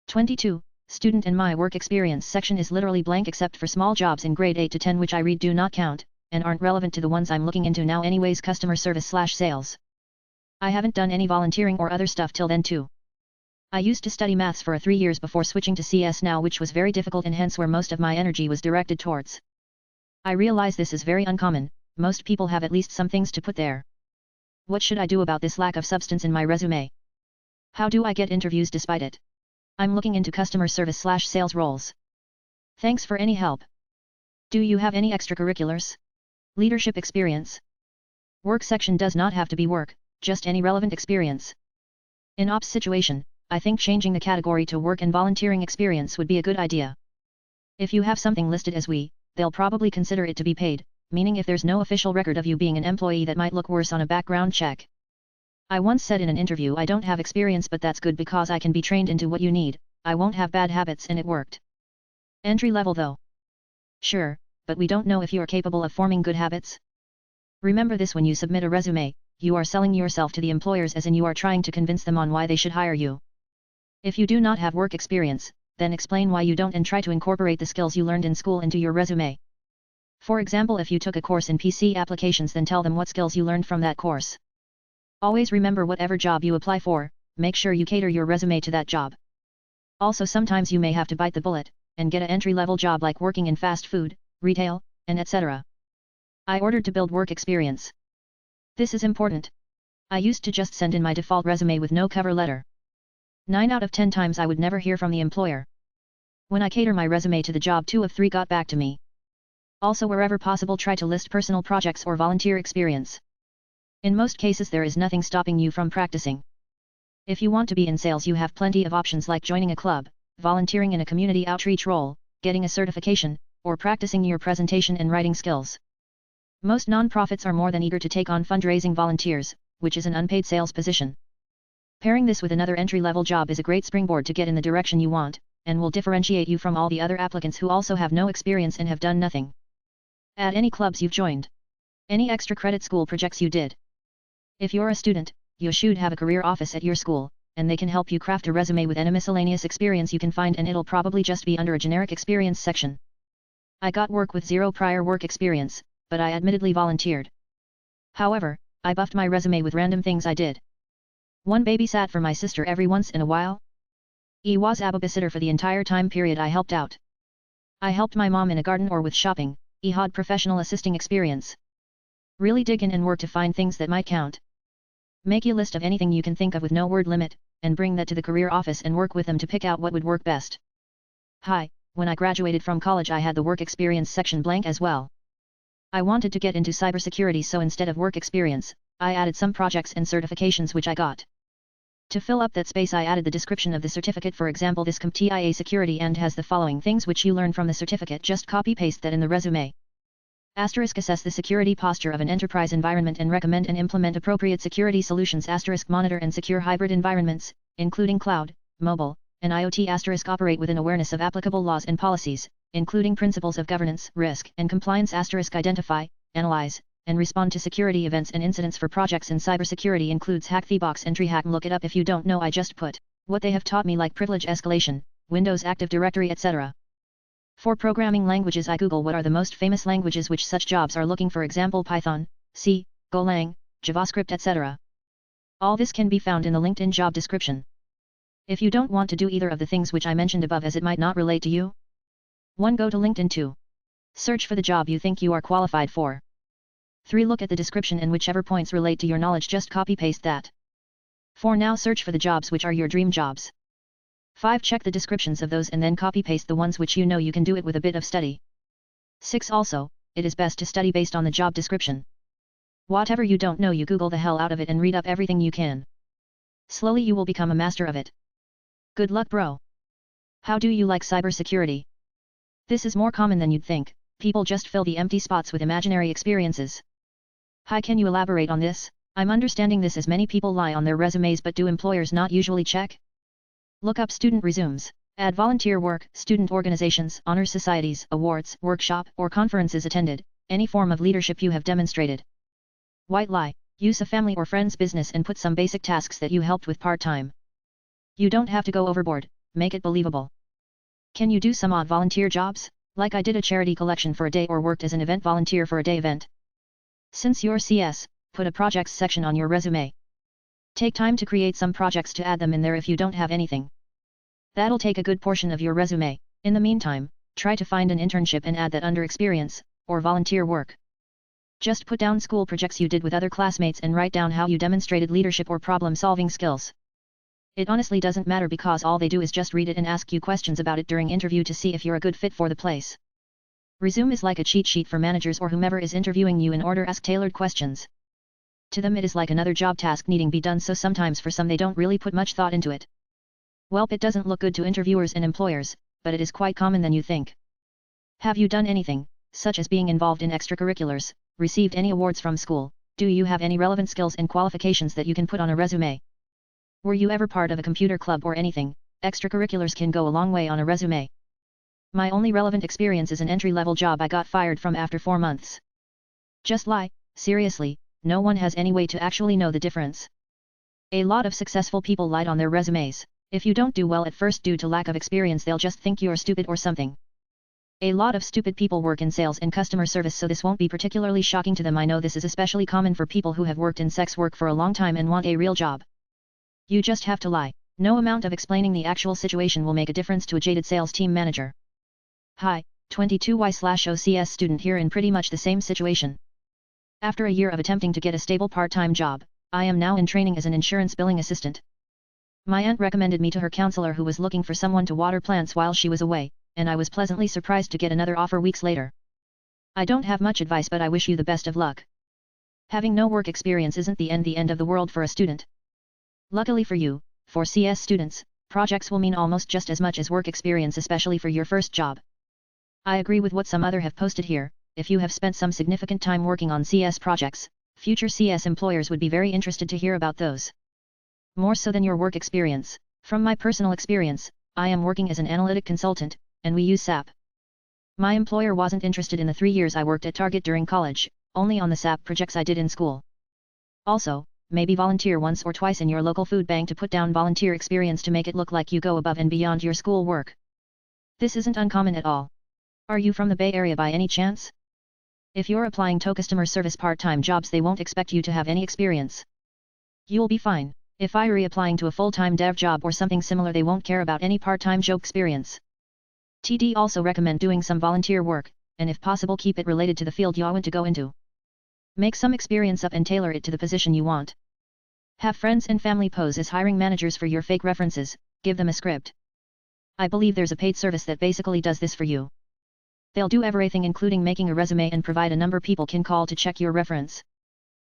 22. Student and my work experience section is literally blank except for small jobs in grade 8 to 10 which I read do not count, and aren't relevant to the ones I'm looking into now anyways. Customer service/sales. I haven't done any volunteering or other stuff till then too. I used to study maths for 3 years before switching to CS now, which was very difficult and hence where most of my energy was directed towards. I realize this is very uncommon, most people have at least some things to put there. What should I do about this lack of substance in my resume? How do I get interviews despite it? I'm looking into customer service/sales roles. Thanks for any help. Do you have any extracurriculars? Leadership experience? Work section does not have to be work, just any relevant experience. In ops situation, I think changing the category to work and volunteering experience would be a good idea. If you have something listed as we, they'll probably consider it to be paid, meaning if there's no official record of you being an employee that might look worse on a background check. I once said in an interview I don't have experience but that's good because I can be trained into what you need, I won't have bad habits, and it worked. Entry level though? Sure, but we don't know if you are capable of forming good habits. Remember this when you submit a resume, you are selling yourself to the employers as in you are trying to convince them on why they should hire you. If you do not have work experience, then explain why you don't and try to incorporate the skills you learned in school into your resume. For example, if you took a course in PC applications, then tell them what skills you learned from that course. Always remember whatever job you apply for, make sure you cater your resume to that job. Also sometimes you may have to bite the bullet, and get an entry-level job like working in fast food, retail, and etc. I ordered to build work experience. This is important. I used to just send in my default resume with no cover letter. 9 out of 10 times I would never hear from the employer. When I cater my resume to the job, 2 of 3 got back to me. Also wherever possible try to list personal projects or volunteer experience. In most cases there is nothing stopping you from practicing. If you want to be in sales you have plenty of options like joining a club, volunteering in a community outreach role, getting a certification, or practicing your presentation and writing skills. Most nonprofits are more than eager to take on fundraising volunteers, which is an unpaid sales position. Pairing this with another entry-level job is a great springboard to get in the direction you want, and will differentiate you from all the other applicants who also have no experience and have done nothing. Add any clubs you've joined. Any extra credit school projects you did. If you're a student, you should have a career office at your school, and they can help you craft a resume with any miscellaneous experience you can find, and it'll probably just be under a generic experience section. I got work with 0 prior work experience, but I admittedly volunteered. However, I buffed my resume with random things I did. 1 babysat for my sister every once in a while. I was a babysitter for the entire time period I helped out. I helped my mom in a garden or with shopping. I had professional assisting experience. Really dig in and work to find things that might count. Make a list of anything you can think of with no word limit, and bring that to the career office and work with them to pick out what would work best. Hi, when I graduated from college I had the work experience section blank as well. I wanted to get into cybersecurity, so instead of work experience, I added some projects and certifications which I got. To fill up that space I added the description of the certificate. For example, this CompTIA security and has the following things which you learn from the certificate, just copy paste that in the resume. Asterisk assess the security posture of an enterprise environment and recommend and implement appropriate security solutions. Asterisk monitor and secure hybrid environments, including cloud, mobile, and IoT. Asterisk operate with an awareness of applicable laws and policies, including principles of governance, risk, and compliance. Asterisk identify, analyze, and respond to security events and incidents for projects in cybersecurity includes hack the box and TreeHack. Look it up if you don't know. I just put what they have taught me like privilege escalation, Windows Active Directory, etc. For programming languages I Google what are the most famous languages which such jobs are looking for. Example Python, C, Golang, JavaScript, etc. All this can be found in the LinkedIn job description. If you don't want to do either of the things which I mentioned above as it might not relate to you, 1. Go to LinkedIn. 2. Search for the job you think you are qualified for. 3. Look at the description and whichever points relate to your knowledge just copy paste that. 4. Now search for the jobs which are your dream jobs. 5. Check the descriptions of those and then copy paste the ones which you know you can do it with a bit of study. 6. Also, it is best to study based on the job description. Whatever you don't know you Google the hell out of it and read up everything you can. Slowly you will become a master of it. Good luck, bro. How do you like cybersecurity? This is more common than you'd think. People just fill the empty spots with imaginary experiences. Hi, can you elaborate on this? I'm understanding this as many people lie on their resumes, but do employers not usually check? Look up student resumes. Add volunteer work, student organizations, honor societies, awards, workshop, or conferences attended, any form of leadership you have demonstrated. White lie. Use a family or friend's business and put some basic tasks that you helped with part-time. You don't have to go overboard, make it believable. Can you do some odd volunteer jobs, like I did a charity collection for a day or worked as an event volunteer for a day event? Since you're CS, put a projects section on your resume. Take time to create some projects to add them in there if you don't have anything. That'll take a good portion of your resume. In the meantime, try to find an internship and add that under experience, or volunteer work. Just put down school projects you did with other classmates and write down how you demonstrated leadership or problem-solving skills. It honestly doesn't matter because all they do is just read it and ask you questions about it during interview to see if you're a good fit for the place. Resume is like a cheat sheet for managers or whomever is interviewing you in order to ask tailored questions. To them it is like another job task needing be done, so sometimes for some they don't really put much thought into it. Welp, it doesn't look good to interviewers and employers, but it is quite common than you think. Have you done anything, such as being involved in extracurriculars, received any awards from school? Do you have any relevant skills and qualifications that you can put on a resume? Were you ever part of a computer club or anything? Extracurriculars can go a long way on a resume. My only relevant experience is an entry-level job I got fired from after 4 months. Just lie, seriously, no one has any way to actually know the difference. A lot of successful people lied on their resumes. If you don't do well at first due to lack of experience, they'll just think you're stupid or something. A lot of stupid people work in sales and customer service, so this won't be particularly shocking to them. I know this is especially common for people who have worked in sex work for a long time and want a real job. You just have to lie. No amount of explaining the actual situation will make a difference to a jaded sales team manager. Hi, 22Y/OCS student here in pretty much the same situation. After a year of attempting to get a stable part-time job, I am now in training as an insurance billing assistant. My aunt recommended me to her counselor who was looking for someone to water plants while she was away, and I was pleasantly surprised to get another offer weeks later. I don't have much advice, but I wish you the best of luck. Having no work experience isn't the end of the world for a student. Luckily for you, for CS students, projects will mean almost just as much as work experience, especially for your first job. I agree with what some other have posted here. If you have spent some significant time working on CS projects, future CS employers would be very interested to hear about those. More so than your work experience. From my personal experience, I am working as an analytic consultant, and we use SAP. My employer wasn't interested in the 3 years I worked at Target during college, only on the SAP projects I did in school. Also, maybe volunteer once or twice in your local food bank to put down volunteer experience to make it look like you go above and beyond your school work. This isn't uncommon at all. Are you from the Bay Area by any chance? If you're applying to customer service part-time jobs, they won't expect you to have any experience. You'll be fine. If you're reapplying to a full-time dev job or something similar, they won't care about any part-time job experience. TD also recommend doing some volunteer work, and if possible keep it related to the field you want to go into. Make some experience up and tailor it to the position you want. Have friends and family pose as hiring managers for your fake references, give them a script. I believe there's a paid service that basically does this for you. They'll do everything including making a resume and provide a number people can call to check your reference.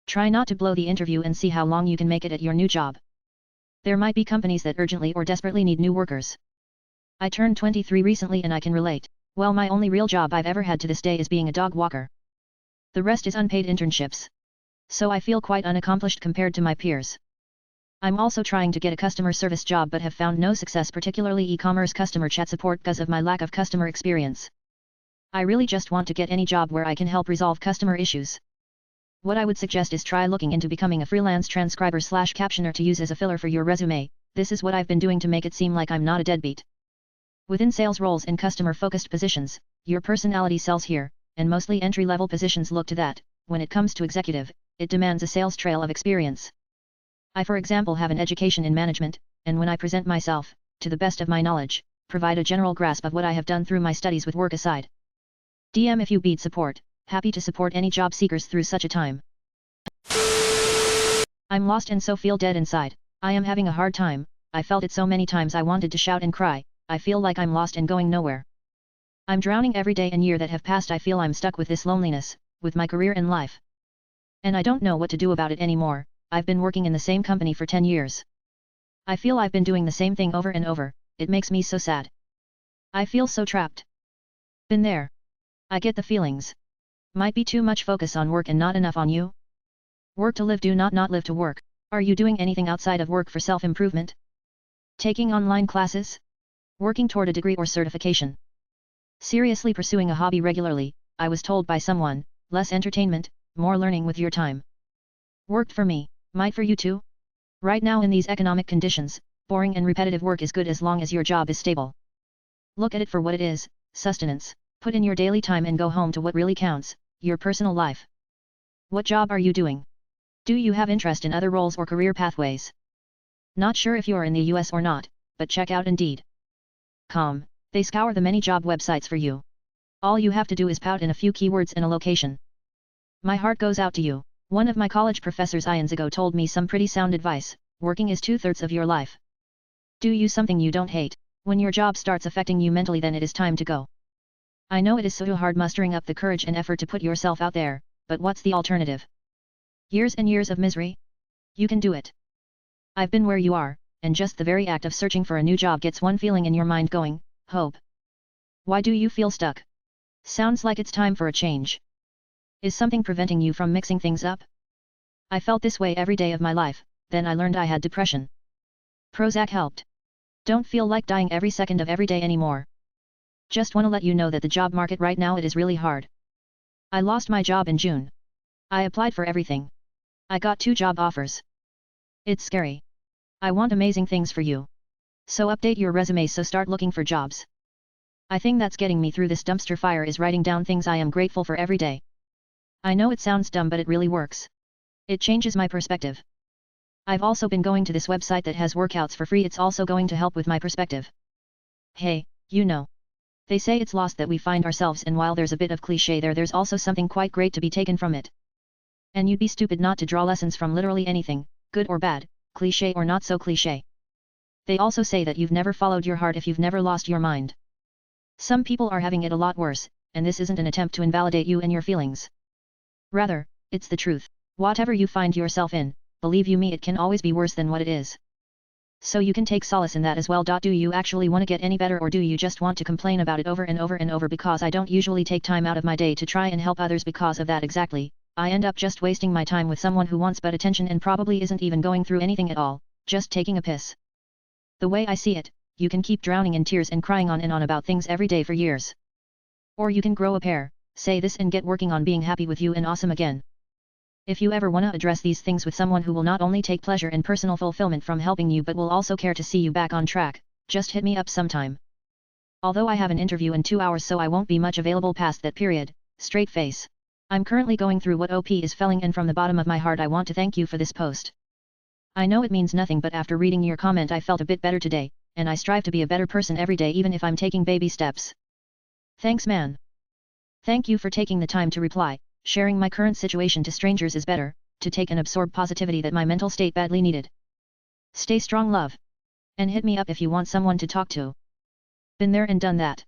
Try not to blow the interview and see how long you can make it at your new job. There might be companies that urgently or desperately need new workers. I turned 23 recently and I can relate. Well, my only real job I've ever had to this day is being a dog walker. The rest is unpaid internships. So I feel quite unaccomplished compared to my peers. I'm also trying to get a customer service job but have found no success, particularly e-commerce customer chat support, because of my lack of customer experience. I really just want to get any job where I can help resolve customer issues. What I would suggest is try looking into becoming a freelance transcriber/captioner to use as a filler for your resume. This is what I've been doing to make it seem like I'm not a deadbeat. Within sales roles and customer-focused positions, your personality sells here, and mostly entry-level positions look to that. When it comes to executive, it demands a sales trail of experience. I, for example, have an education in management, and when I present myself, to the best of my knowledge, provide a general grasp of what I have done through my studies with work aside. DM if you need support. Happy to support any job seekers through such a time. I'm lost and so feel dead inside. I am having a hard time. I felt it so many times I wanted to shout and cry. I feel like I'm lost and going nowhere. I'm drowning every day and year that have passed. I feel I'm stuck with this loneliness, with my career and life. And I don't know what to do about it anymore. I've been working in the same company for 10 years. I feel I've been doing the same thing over and over. It makes me so sad. I feel so trapped. Been there. I get the feelings. Might be too much focus on work and not enough on you. Work to live, do not live to work. Are you doing anything outside of work for self-improvement? Taking online classes? Working toward a degree or certification? Seriously pursuing a hobby regularly? I was told by someone, less entertainment, more learning with your time. Worked for me, might for you too? Right now in these economic conditions, Boring and repetitive work is good as long as your job is stable. Look at it for what it is, sustenance. Put in your daily time and go home to what really counts, your personal life. What job are you doing? Do you have interest in other roles or career pathways? Not sure if you're in the US or not, but check out Indeed.com. They scour the many job websites for you. All you have to do is pout in a few keywords and a location. My heart goes out to you. One of my college professors eons ago told me some pretty sound advice: working is 2/3 of your life. Do you something you don't hate. When your job starts affecting you mentally, then it is time to go. I know it is so hard mustering up the courage and effort to put yourself out there, but what's the alternative? Years and years of misery? You can do it. I've been where you are, and just the very act of searching for a new job gets one feeling in your mind going, hope. Why do you feel stuck? Sounds like it's time for a change. Is something preventing you from mixing things up? I felt this way every day of my life, then I learned I had depression. Prozac helped. Don't feel like dying every second of every day anymore. Just wanna let you know that the job market right now, it is really hard. I lost my job in June. I applied for everything. I got 2 job offers. It's scary. I want amazing things for you. So update your resume, so start looking for jobs. I think that's getting me through this dumpster fire is writing down things I am grateful for every day. I know it sounds dumb, but it really works. It changes my perspective. I've also been going to this website that has workouts for free. It's also going to help with my perspective. Hey, you know. They say it's lost that we find ourselves, and while there's a bit of cliche there's also something quite great to be taken from it. And you'd be stupid not to draw lessons from literally anything, good or bad, cliche or not so cliche. They also say that you've never followed your heart if you've never lost your mind. Some people are having it a lot worse, and this isn't an attempt to invalidate you and your feelings. Rather, it's the truth. Whatever you find yourself in, believe you me, it can always be worse than what it is. So you can take solace in that as well. Do you actually want to get any better, or do you just want to complain about it over and over and over? Because I don't usually take time out of my day to try and help others because of that exactly. I end up just wasting my time with someone who wants but attention and probably isn't even going through anything at all, just taking a piss. The way I see it, you can keep drowning in tears and crying on and on about things every day for years. Or you can grow a pair, say this, and get working on being happy with you and awesome again. If you ever want to address these things with someone who will not only take pleasure and personal fulfillment from helping you but will also care to see you back on track, just hit me up sometime. Although I have an interview in 2 hours, so I won't be much available past that period. Straight face. I'm currently going through what OP is felling, and from the bottom of my heart I want to thank you for this post. I know it means nothing, but after reading your comment I felt a bit better today, and I strive to be a better person every day, even if I'm taking baby steps. Thanks, man. Thank you for taking the time to reply. Sharing my current situation to strangers is better, to take and absorb positivity that my mental state badly needed. Stay strong, love. And hit me up if you want someone to talk to. Been there and done that.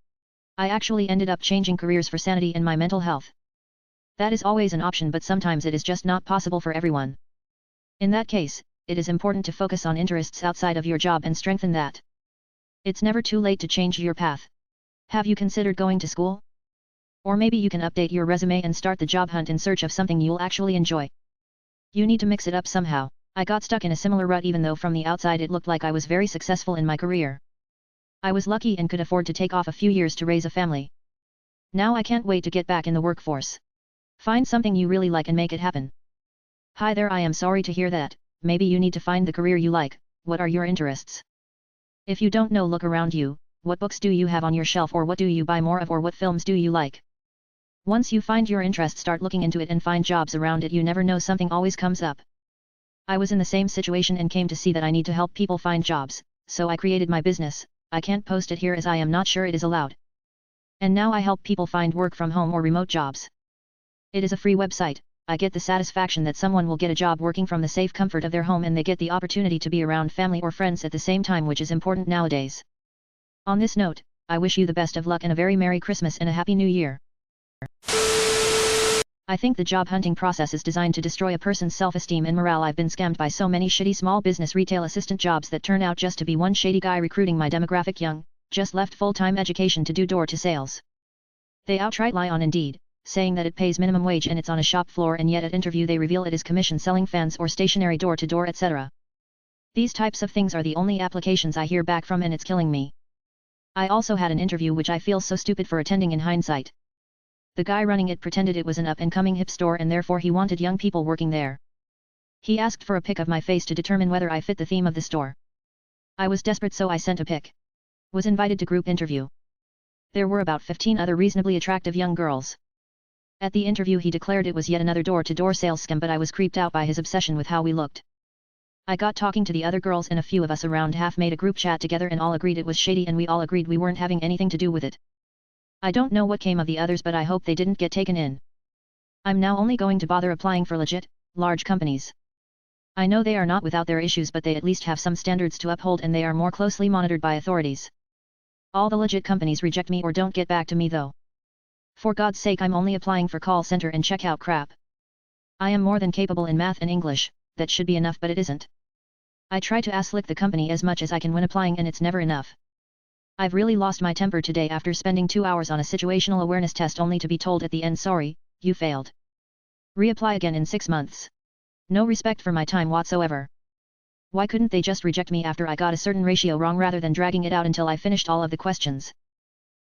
I actually ended up changing careers for sanity and my mental health. That is always an option, but sometimes it is just not possible for everyone. In that case, it is important to focus on interests outside of your job and strengthen that. It's never too late to change your path. Have you considered going to school? Or maybe you can update your resume and start the job hunt in search of something you'll actually enjoy. You need to mix it up somehow. I got stuck in a similar rut, even though from the outside it looked like I was very successful in my career. I was lucky and could afford to take off a few years to raise a family. Now I can't wait to get back in the workforce. Find something you really like and make it happen. Hi there, I am sorry to hear that. Maybe you need to find the career you like. What are your interests? If you don't know, look around you. What books do you have on your shelf, or what do you buy more of, or what films do you like? Once you find your interest, start looking into it and find jobs around it. You never know, something always comes up. I was in the same situation and came to see that I need to help people find jobs, so I created my business. I can't post it here as I am not sure it is allowed. And now I help people find work from home or remote jobs. It is a free website. I get the satisfaction that someone will get a job working from the safe comfort of their home, and they get the opportunity to be around family or friends at the same time, which is important nowadays. On this note, I wish you the best of luck and a very Merry Christmas and a Happy New Year. I think the job hunting process is designed to destroy a person's self-esteem and morale. I've been scammed by so many shitty small business retail assistant jobs that turn out just to be one shady guy recruiting my demographic, young, just left full-time education to do door-to sales. They outright lie on Indeed, saying that it pays minimum wage and it's on a shop floor, and yet at interview they reveal it is commission selling fans or stationary door-to-door, etc. These types of things are the only applications I hear back from, and it's killing me. I also had an interview which I feel so stupid for attending in hindsight. The guy running it pretended it was an up-and-coming hip store and therefore he wanted young people working there. He asked for a pic of my face to determine whether I fit the theme of the store. I was desperate, so I sent a pic. Was invited to group interview. There were about 15 other reasonably attractive young girls. At the interview he declared it was yet another door-to-door sales scam, but I was creeped out by his obsession with how we looked. I got talking to the other girls and a few of us around half made a group chat together and all agreed it was shady, and we all agreed we weren't having anything to do with it. I don't know what came of the others, but I hope they didn't get taken in. I'm now only going to bother applying for legit, large companies. I know they are not without their issues, but they at least have some standards to uphold and they are more closely monitored by authorities. All the legit companies reject me or don't get back to me though. For God's sake, I'm only applying for call center and checkout crap. I am more than capable in math and English, that should be enough, but it isn't. I try to ass-lick the company as much as I can when applying and it's never enough. I've really lost my temper today after spending 2 hours on a situational awareness test only to be told at the end, sorry, you failed. Reapply again in 6 months. No respect for my time whatsoever. Why couldn't they just reject me after I got a certain ratio wrong rather than dragging it out until I finished all of the questions?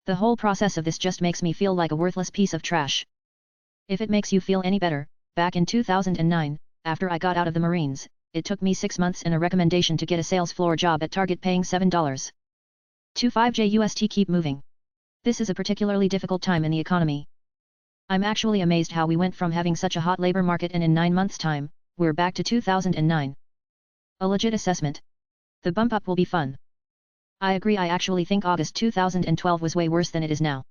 The whole process of this just makes me feel like a worthless piece of trash. If it makes you feel any better, back in 2009, after I got out of the Marines, it took me 6 months and a recommendation to get a sales floor job at Target paying $7.25 USD. Keep moving. This is a particularly difficult time in the economy. I'm actually amazed how we went from having such a hot labor market and in 9 months' time, we're back to 2009. A legit assessment. The bump up will be fun. I agree. I actually think August 2012 was way worse than it is now.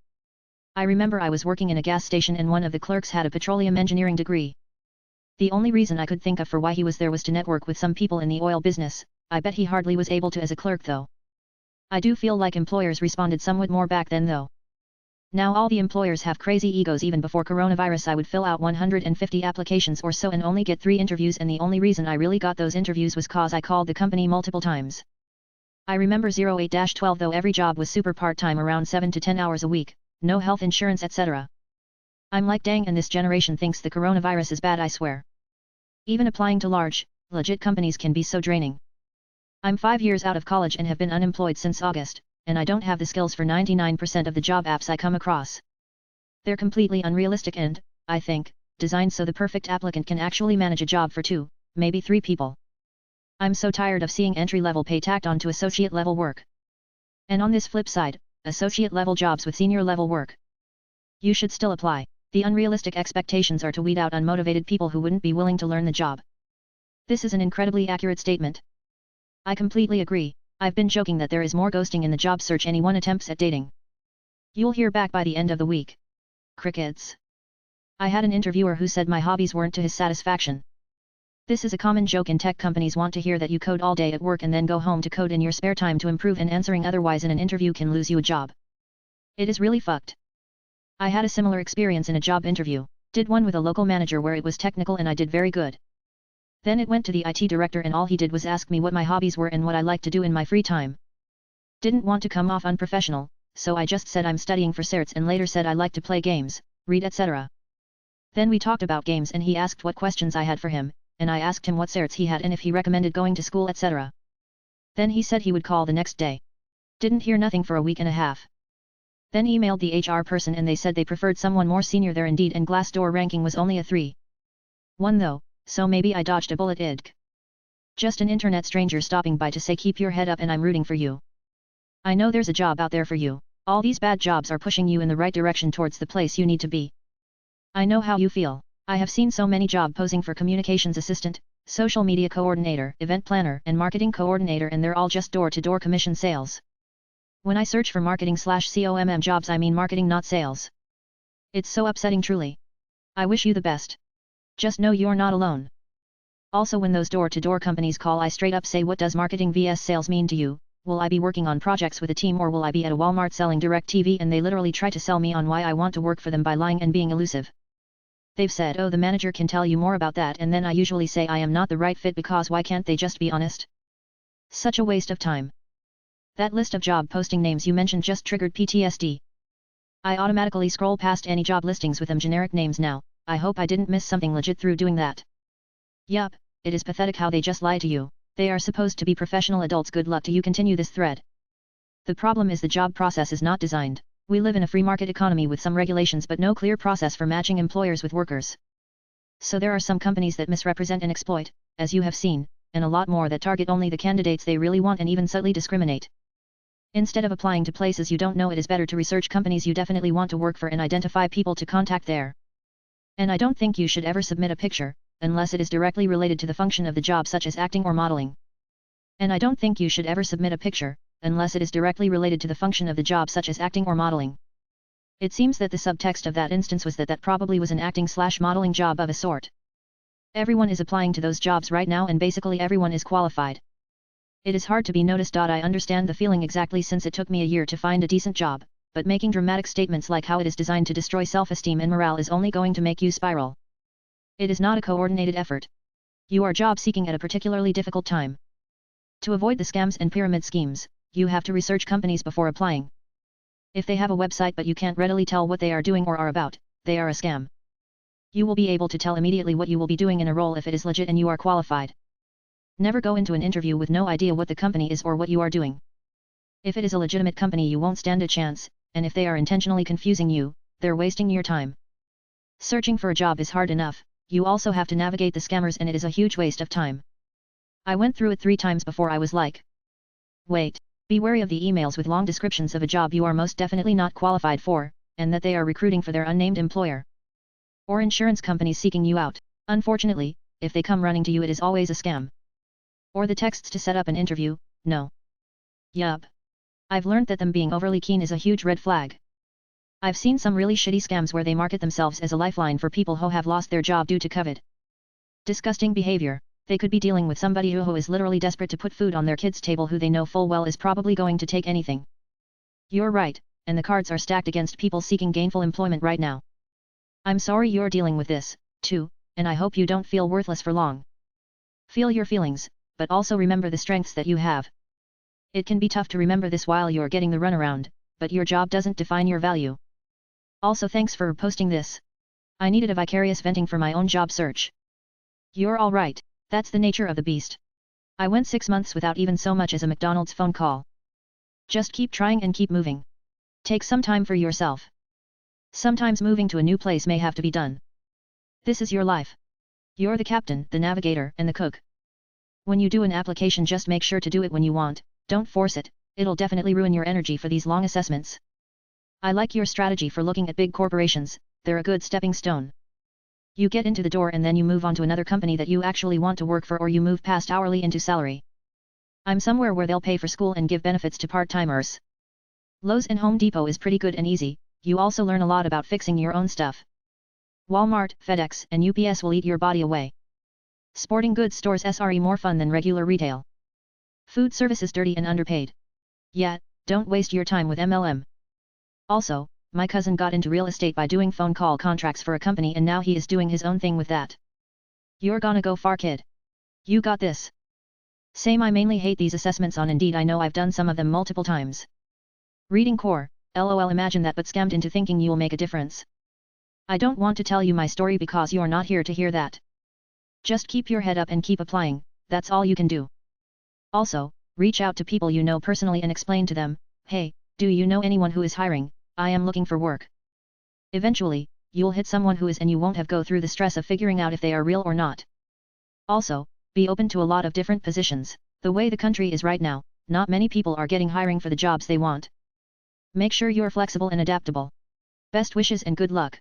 I remember I was working in a gas station and one of the clerks had a petroleum engineering degree. The only reason I could think of for why he was there was to network with some people in the oil business. I bet he hardly was able to as a clerk though. I do feel like employers responded somewhat more back then though. Now all the employers have crazy egos. Even before coronavirus I would fill out 150 applications or so and only get 3 interviews, and the only reason I really got those interviews was cause I called the company multiple times. I remember 08-12 though every job was super part-time, around 7 to 10 hours a week, no health insurance etc. I'm like dang, and this generation thinks the coronavirus is bad, I swear. Even applying to large, legit companies can be so draining. I'm 5 years out of college and have been unemployed since August, and I don't have the skills for 99% of the job apps I come across. They're completely unrealistic and, I think, designed so the perfect applicant can actually manage a job for 2, maybe 3 people. I'm so tired of seeing entry-level pay tacked on to associate-level work. And on this flip side, associate-level jobs with senior-level work. You should still apply. The unrealistic expectations are to weed out unmotivated people who wouldn't be willing to learn the job. This is an incredibly accurate statement. I completely agree. I've been joking that there is more ghosting in the job search anyone attempts at dating. You'll hear back by the end of the week. Crickets. I had an interviewer who said my hobbies weren't to his satisfaction. This is a common joke in tech. Companies want to hear that you code all day at work and then go home to code in your spare time to improve in answering, otherwise in an interview can lose you a job. It is really fucked. I had a similar experience in a job interview, did one with a local manager where it was technical and I did very good. Then it went to the IT director and all he did was ask me what my hobbies were and what I like to do in my free time. Didn't want to come off unprofessional, so I just said I'm studying for certs and later said I like to play games, read etc. Then we talked about games and he asked what questions I had for him, and I asked him what certs he had and if he recommended going to school etc. Then he said he would call the next day. Didn't hear nothing for a week and a half. Then emailed the HR person and they said they preferred someone more senior there. Indeed, and Glassdoor ranking was only a 3.1 though, so maybe I dodged a bullet. Idk. Just an internet stranger stopping by to say keep your head up and I'm rooting for you. I know there's a job out there for you. All these bad jobs are pushing you in the right direction towards the place you need to be. I know how you feel. I have seen so many job posing for communications assistant, social media coordinator, event planner and marketing coordinator, and they're all just door-to-door commission sales. When I search for marketing/COMM jobs I mean marketing, not sales. It's so upsetting truly. I wish you the best. Just know you're not alone. Also, when those door-to-door companies call I straight up say, what does marketing vs sales mean to you? Will I be working on projects with a team or will I be at a Walmart selling DirecTV? And they literally try to sell me on why I want to work for them by lying and being elusive. They've said, oh, the manager can tell you more about that, and then I usually say I am not the right fit because why can't they just be honest? Such a waste of time. That list of job posting names you mentioned just triggered PTSD. I automatically scroll past any job listings with them generic names now. I hope I didn't miss something legit through doing that. Yup, it is pathetic how they just lie to you. They are supposed to be professional adults. Good luck to you. Continue this thread. The problem is the job process is not designed. We live in a free market economy with some regulations but no clear process for matching employers with workers. So there are some companies that misrepresent and exploit, as you have seen, and a lot more that target only the candidates they really want and even subtly discriminate. Instead of applying to places you don't know, it is better to research companies you definitely want to work for and identify people to contact there. And I don't think you should ever submit a picture, unless it is directly related to the function of the job such as acting or modeling. And I don't think you should ever submit a picture, unless it is directly related to the function of the job such as acting or modeling. It seems that the subtext of that instance was that probably was an acting/modeling job of a sort. Everyone is applying to those jobs right now and basically everyone is qualified. It is hard to be noticed. I understand the feeling exactly, since it took me a year to find a decent job, but making dramatic statements like how it is designed to destroy self-esteem and morale is only going to make you spiral. It is not a coordinated effort. You are job seeking at a particularly difficult time. To avoid the scams and pyramid schemes, you have to research companies before applying. If they have a website but you can't readily tell what they are doing or are about, they are a scam. You will be able to tell immediately what you will be doing in a role if it is legit and you are qualified. Never go into an interview with no idea what the company is or what you are doing. If it is a legitimate company, you won't stand a chance, and if they are intentionally confusing you, they're wasting your time. Searching for a job is hard enough, you also have to navigate the scammers and it is a huge waste of time. I went through it 3 times before I was like, wait. Be wary of the emails with long descriptions of a job you are most definitely not qualified for, and that they are recruiting for their unnamed employer. Or insurance companies seeking you out. Unfortunately, if they come running to you, it is always a scam. Or the texts to set up an interview, no. Yup. I've learned that them being overly keen is a huge red flag. I've seen some really shitty scams where they market themselves as a lifeline for people who have lost their job due to COVID. Disgusting behavior. They could be dealing with somebody who is literally desperate to put food on their kid's table, who they know full well is probably going to take anything. You're right, and the cards are stacked against people seeking gainful employment right now. I'm sorry you're dealing with this, too, and I hope you don't feel worthless for long. Feel your feelings, but also remember the strengths that you have. It can be tough to remember this while you're getting the runaround, but your job doesn't define your value. Also, thanks for posting this. I needed a vicarious venting for my own job search. You're all right. That's the nature of the beast. I went 6 months without even so much as a McDonald's phone call. Just keep trying and keep moving. Take some time for yourself. Sometimes moving to a new place may have to be done. This is your life. You're the captain, the navigator, and the cook. When you do an application, just make sure to do it when you want, don't force it, it'll definitely ruin your energy for these long assessments. I like your strategy for looking at big corporations, they're a good stepping stone. You get into the door and then you move on to another company that you actually want to work for, or you move past hourly into salary. I'm somewhere where they'll pay for school and give benefits to part-timers. Lowe's and Home Depot is pretty good and easy, you also learn a lot about fixing your own stuff. Walmart, FedEx, and UPS will eat your body away. Sporting goods stores SRE more fun than regular retail. Food services dirty and underpaid. Yeah, don't waste your time with MLM. Also, my cousin got into real estate by doing phone call contracts for a company and now he is doing his own thing with that. You're gonna go far, kid. You got this. Same. I mainly hate these assessments on Indeed. I know I've done some of them multiple times. Reading core, lol, imagine that, but scammed into thinking you'll make a difference. I don't want to tell you my story because you're not here to hear that. Just keep your head up and keep applying, that's all you can do. Also, reach out to people you know personally and explain to them, hey, do you know anyone who is hiring? I am looking for work. Eventually, you'll hit someone who is and you won't have go through the stress of figuring out if they are real or not. Also, be open to a lot of different positions. The way the country is right now, not many people are getting hiring for the jobs they want. Make sure you're flexible and adaptable. Best wishes and good luck.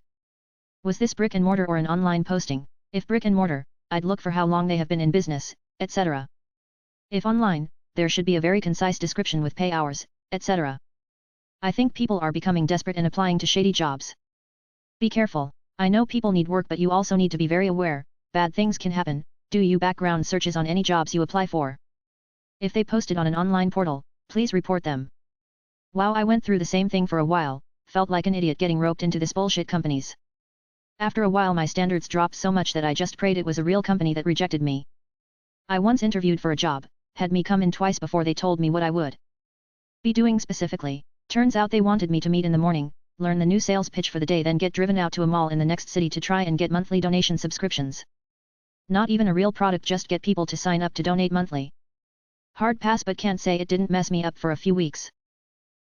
Was this brick and mortar or an online posting? If brick and mortar, I'd look for how long they have been in business, etc. If online, there should be a very concise description with pay hours, etc. I think people are becoming desperate and applying to shady jobs. Be careful. I know people need work, but you also need to be very aware, bad things can happen. Do you background searches on any jobs you apply for? If they posted on an online portal, please report them. Wow, I went through the same thing for a while, felt like an idiot getting roped into this bullshit companies. After a while my standards dropped so much that I just prayed it was a real company that rejected me. I once interviewed for a job, had me come in twice before they told me what I would be doing specifically. Turns out they wanted me to meet in the morning, learn the new sales pitch for the day, then get driven out to a mall in the next city to try and get monthly donation subscriptions. Not even a real product, just get people to sign up to donate monthly. Hard pass, but can't say it didn't mess me up for a few weeks.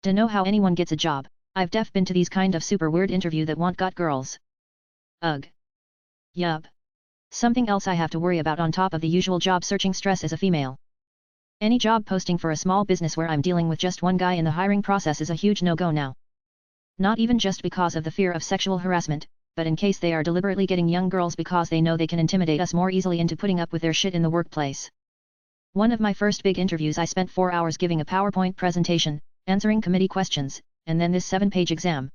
Dunno how anyone gets a job. I've been to these kind of super weird interview that want got girls. Ugh. Yup. Something else I have to worry about on top of the usual job searching stress as a female. Any job posting for a small business where I'm dealing with just one guy in the hiring process is a huge no-go now. Not even just because of the fear of sexual harassment, but in case they are deliberately getting young girls because they know they can intimidate us more easily into putting up with their shit in the workplace. One of my first big interviews I spent 4 hours giving a PowerPoint presentation, answering committee questions, and then this 7-page exam.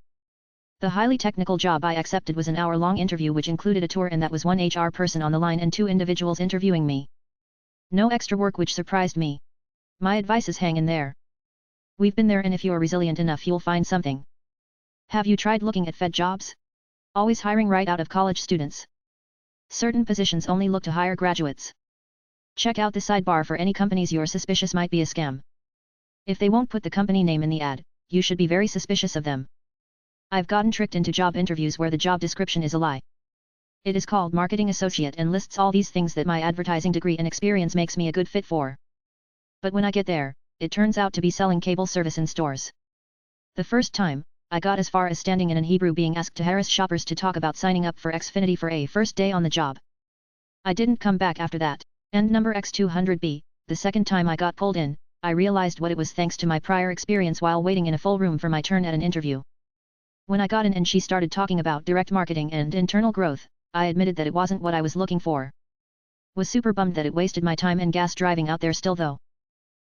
The highly technical job I accepted was an hour-long interview which included a tour, and that was one HR person on the line and 2 individuals interviewing me. No extra work, which surprised me. My advice is hang in there. We've been there, and if you're resilient enough you'll find something. Have you tried looking at Fed jobs? Always hiring right out of college students. Certain positions only look to hire graduates. Check out the sidebar for any companies you're suspicious might be a scam. If they won't put the company name in the ad, you should be very suspicious of them. I've gotten tricked into job interviews where the job description is a lie. It is called marketing associate and lists all these things that my advertising degree and experience makes me a good fit for. But when I get there, it turns out to be selling cable service in stores. The first time, I got as far as standing in an Hebrew being asked to harass shoppers to talk about signing up for Xfinity for a first day on the job. I didn't come back after that. And number X200B, the second time I got pulled in, I realized what it was thanks to my prior experience while waiting in a full room for my turn at an interview. When I got in and she started talking about direct marketing and internal growth, I admitted that it wasn't what I was looking for. Was super bummed that it wasted my time and gas driving out there still though.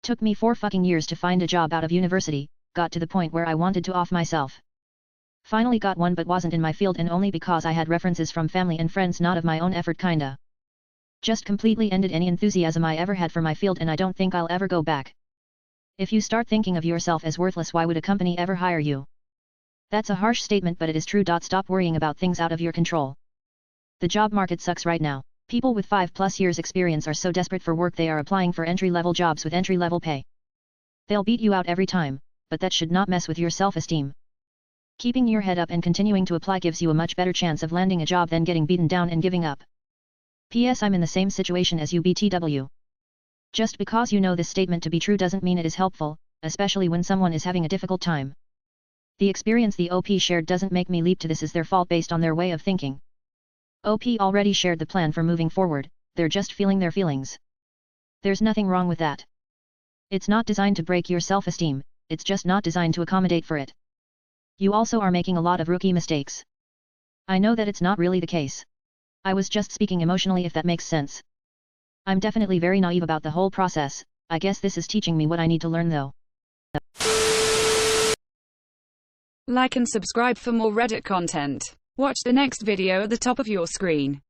Took me 4 fucking years to find a job out of university, got to the point where I wanted to off myself. Finally got one, but wasn't in my field, and only because I had references from family and friends, not of my own effort kinda. Just completely ended any enthusiasm I ever had for my field, and I don't think I'll ever go back. If you start thinking of yourself as worthless, why would a company ever hire you? That's a harsh statement, but it is true. Stop worrying about things out of your control. The job market sucks right now. People with 5+ years experience are so desperate for work they are applying for entry-level jobs with entry-level pay. They'll beat you out every time, but that should not mess with your self-esteem. Keeping your head up and continuing to apply gives you a much better chance of landing a job than getting beaten down and giving up. P.S. I'm in the same situation as you, BTW. Just because you know this statement to be true doesn't mean it is helpful, especially when someone is having a difficult time. The experience the OP shared doesn't make me leap to this as their fault based on their way of thinking. OP already shared the plan for moving forward, they're just feeling their feelings. There's nothing wrong with that. It's not designed to break your self-esteem, it's just not designed to accommodate for it. You also are making a lot of rookie mistakes. I know that it's not really the case. I was just speaking emotionally, if that makes sense. I'm definitely very naive about the whole process. I guess this is teaching me what I need to learn though. Like and subscribe for more Reddit content. Watch the next video at the top of your screen.